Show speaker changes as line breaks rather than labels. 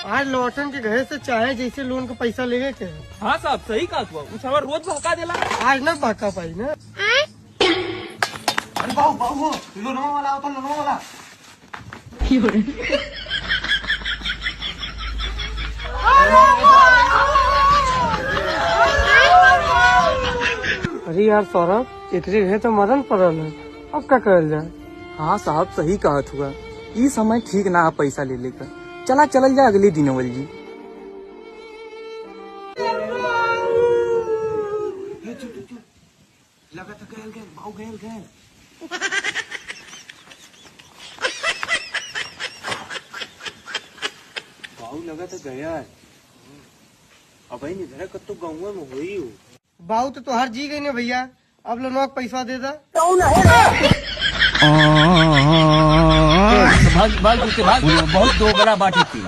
आज लौटन के घर से चाहे जैसे लोन का पैसा लेवे के।
हाँ साहब सही कहा तू उस हमार रोज भड़का देला।
आज न बाका पाई ना।
अरे बाबू बाबू लोनवा वाला होता लोनवा वाला।
अरे यार सौरभ एकरी है तो मदन पड़ल है, अब क्या करल जाए।
हाँ साहब सही कहा तुआ, ई समय ठीक ना है पैसा ले लेकर। चला चलल जाए अगले दिन अवल जी।
लगा तो गैल गैल बाबू गैल गैल। बाबू लगा तो गया है। अब नहीं धरा कत्तो गाँव में हुई हो।
बाऊ तो हर जी गई ने भैया, अब लोनवा का पैसा दे दा।
भाग भाग भाग बहुत दो बड़ा बाटी थी।